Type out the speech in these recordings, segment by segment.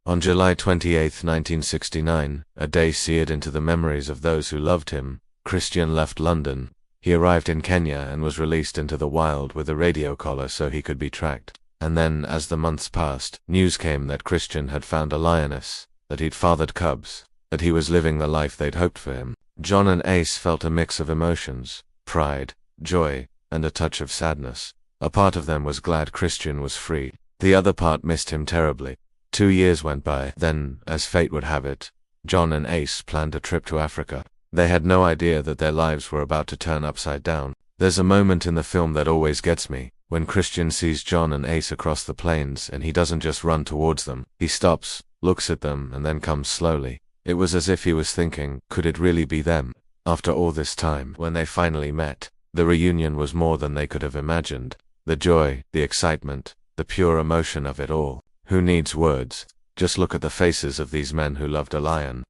On July 28, 1969, a day seared into the memories of those who loved him, Christian left London. He arrived in Kenya and was released into the wild with a radio collar so he could be tracked. And then, as the months passed, news came that Christian had found a lioness, that he'd fathered cubs, that he was living the life they'd hoped for him. John and Ace felt a mix of emotions, pride, joy, and a touch of sadness. A part of them was glad Christian was free. The other part missed him terribly. 2 years went by. Then, as fate would have it, John and Ace planned a trip to Africa. They had no idea that their lives were about to turn upside down. There's a moment in the film that always gets me, when Christian sees John and Ace across the plains and he doesn't just run towards them. He stops, looks at them, and then comes slowly. It was as if he was thinking, could it really be them? After all this time, when they finally met, the reunion was more than they could have imagined. The joy, the excitement, the pure emotion of it all. Who needs words? Just look at the faces of these men who loved a lion.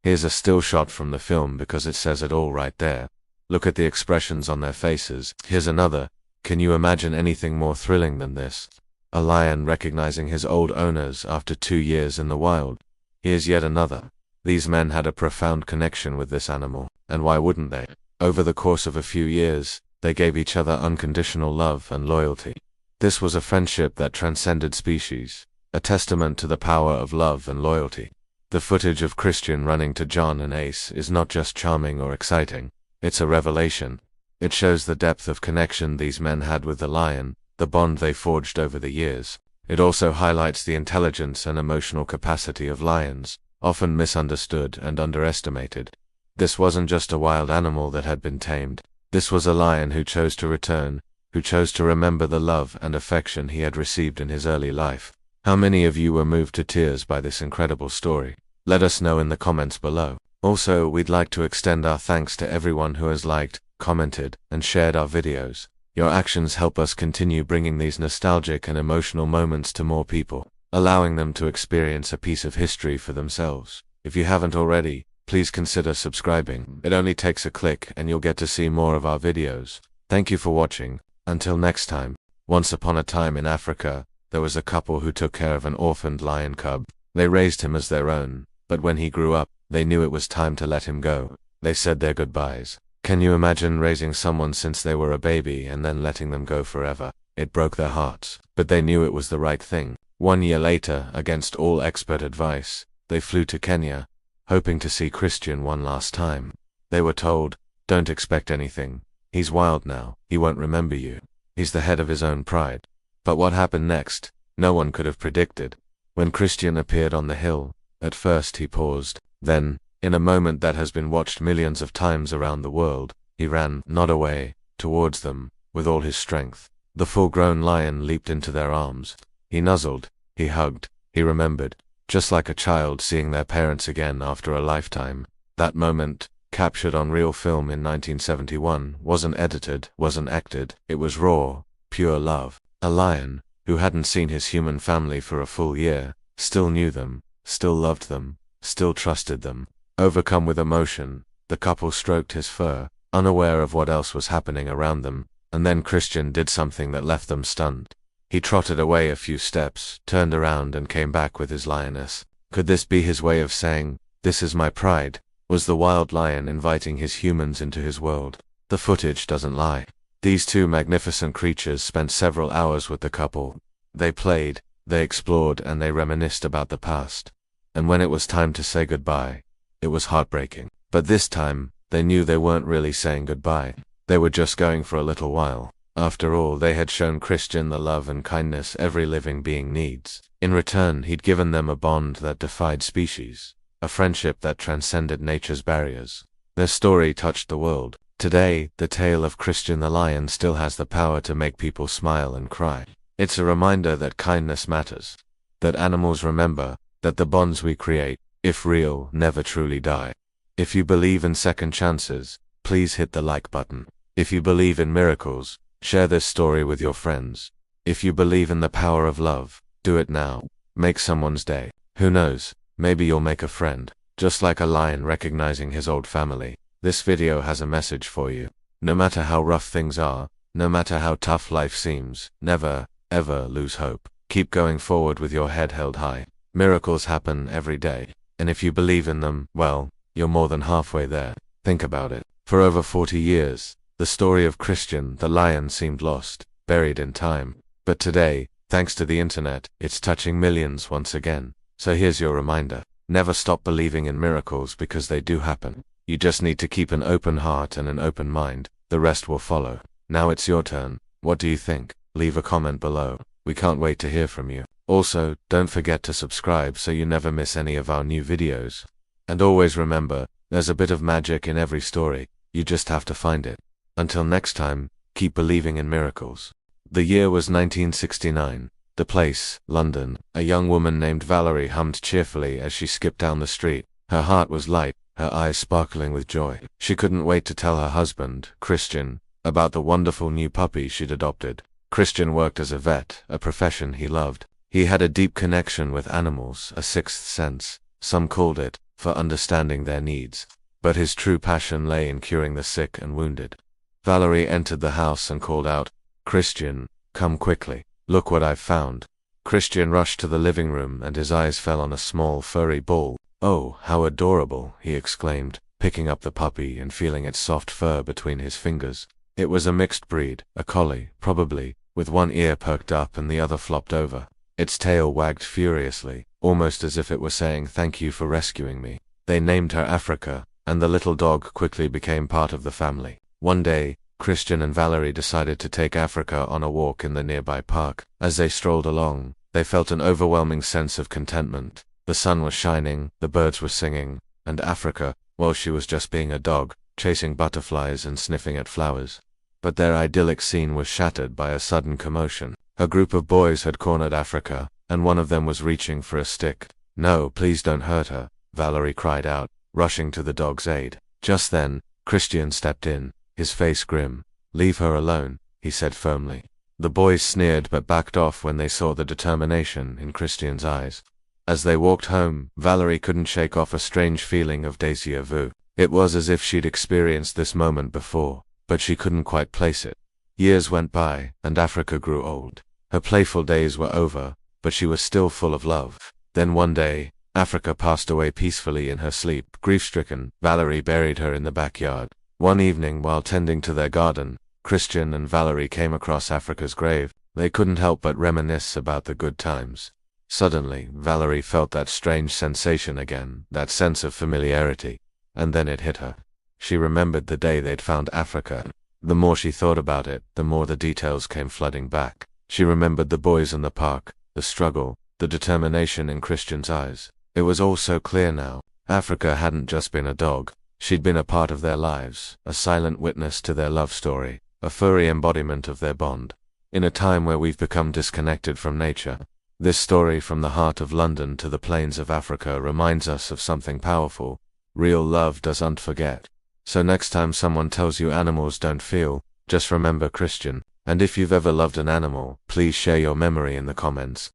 Here's a still shot from the film because it says it all right there. Look at the expressions on their faces. Here's another. Can you imagine anything more thrilling than this? A lion recognizing his old owners after 2 years in the wild. Here's yet another. These men had a profound connection with this animal, and why wouldn't they? Over the course of a few years, they gave each other unconditional love and loyalty. This was a friendship that transcended species, a testament to the power of love and loyalty. The footage of Christian running to John and Ace is not just charming or exciting, it's a revelation. It shows the depth of connection these men had with the lion, the bond they forged over the years. It also highlights the intelligence and emotional capacity of lions, often misunderstood and underestimated. This wasn't just a wild animal that had been tamed. This was a lion who chose to return, who chose to remember the love and affection he had received in his early life. How many of you were moved to tears by this incredible story? Let us know in the comments below. Also, we'd like to extend our thanks to everyone who has liked, commented, and shared our videos. Your actions help us continue bringing these nostalgic and emotional moments to more people, allowing them to experience a piece of history for themselves. If you haven't already, please consider subscribing. It only takes a click and you'll get to see more of our videos. Thank you for watching. Until next time. Once upon a time in Africa, there was a couple who took care of an orphaned lion cub. They raised him as their own, but when he grew up, they knew it was time to let him go. They said their goodbyes. Can you imagine raising someone since they were a baby and then letting them go forever? It broke their hearts, but they knew it was the right thing. 1 year later, against all expert advice, they flew to Kenya, hoping to see Christian one last time. They were told, don't expect anything. He's wild now, he won't remember you. He's the head of his own pride. But what happened next, no one could have predicted. When Christian appeared on the hill, at first he paused. Then, in a moment that has been watched millions of times around the world, he ran, not away, towards them, with all his strength. The full-grown lion leaped into their arms. He nuzzled, he hugged, he remembered, just like a child seeing their parents again after a lifetime. That moment, captured on real film in 1971, wasn't edited, wasn't acted, it was raw, pure love. A lion, who hadn't seen his human family for a full year, still knew them, still loved them, still trusted them. Overcome with emotion, the couple stroked his fur, unaware of what else was happening around them, and then Christian did something that left them stunned. He trotted away a few steps, turned around and came back with his lioness. Could this be his way of saying, "This is my pride"? Was the wild lion inviting his humans into his world? The footage doesn't lie. These two magnificent creatures spent several hours with the couple. They played, they explored, and they reminisced about the past. And when it was time to say goodbye, it was heartbreaking. But this time, they knew they weren't really saying goodbye. They were just going for a little while. After all, they had shown Christian the love and kindness every living being needs. In return, he'd given them a bond that defied species, a friendship that transcended nature's barriers. Their story touched the world. Today, the tale of Christian the lion still has the power to make people smile and cry. It's a reminder that kindness matters, that animals remember, that the bonds we create, if real, never truly die. If you believe in second chances, please hit the like button. If you believe in miracles, share this story with your friends. If you believe in the power of love, do it now. Make someone's day. Who knows, maybe you'll make a friend. Just like a lion recognizing his old family, this video has a message for you. No matter how rough things are, no matter how tough life seems, never, ever lose hope. Keep going forward with your head held high. Miracles happen every day. And if you believe in them, well, you're more than halfway there. Think about it. For over 40 years, the story of ChristianTheLion seemed lost, buried in time. But today, thanks to the internet, it's touching millions once again. So here's your reminder. Never stop believing in miracles because they do happen. You just need to keep an open heart and an open mind. The rest will follow. Now it's your turn. What do you think? Leave a comment below. We can't wait to hear from you. Also, don't forget to subscribe so you never miss any of our new videos. And always remember, there's a bit of magic in every story. You just have to find it. Until next time, keep believing in miracles. The year was 1969. The place, London. A young woman named Valerie hummed cheerfully as she skipped down the street. Her heart was light, her eyes sparkling with joy. She couldn't wait to tell her husband, Christian, about the wonderful new puppy she'd adopted. Christian worked as a vet, a profession he loved. He had a deep connection with animals, a sixth sense, some called it, for understanding their needs. But his true passion lay in curing the sick and wounded. Valerie entered the house and called out, "Christian, come quickly. Look what I've found." Christian rushed to the living room and his eyes fell on a small furry ball. "Oh, how adorable," he exclaimed, picking up the puppy and feeling its soft fur between his fingers. It was a mixed breed, a collie, probably, with one ear perked up and the other flopped over. Its tail wagged furiously, almost as if it were saying thank you for rescuing me. They named her Africa, and the little dog quickly became part of the family. One day, Christian and Valerie decided to take Africa on a walk in the nearby park. As they strolled along, they felt an overwhelming sense of contentment. The sun was shining, the birds were singing, and Africa, well, she was just being a dog, chasing butterflies and sniffing at flowers. But their idyllic scene was shattered by a sudden commotion. A group of boys had cornered Africa, and one of them was reaching for a stick. "No, please don't hurt her," Valerie cried out, rushing to the dog's aid. Just then, Christian stepped in, his face grim. "Leave her alone," he said firmly. The boys sneered but backed off when they saw the determination in Christian's eyes. As they walked home, Valerie couldn't shake off a strange feeling of déjà vu. It was as if she'd experienced this moment before, but she couldn't quite place it. Years went by, and Africa grew old. Her playful days were over, but she was still full of love. Then one day, Africa passed away peacefully in her sleep. Grief-stricken, Valerie buried her in the backyard. One evening, while tending to their garden, Christian and Valerie came across Africa's grave. They couldn't help but reminisce about the good times. Suddenly, Valerie felt that strange sensation again, that sense of familiarity, and then it hit her. She remembered the day they'd found Africa. The more she thought about it, the more the details came flooding back. She remembered the boys in the park, the struggle, the determination in Christian's eyes. It was all so clear now. Africa hadn't just been a dog. She'd been a part of their lives, a silent witness to their love story, a furry embodiment of their bond. In a time where we've become disconnected from nature, this story from the heart of London to the plains of Africa reminds us of something powerful. Real love doesn't forget. So next time someone tells you animals don't feel, just remember Christian. And if you've ever loved an animal, please share your memory in the comments.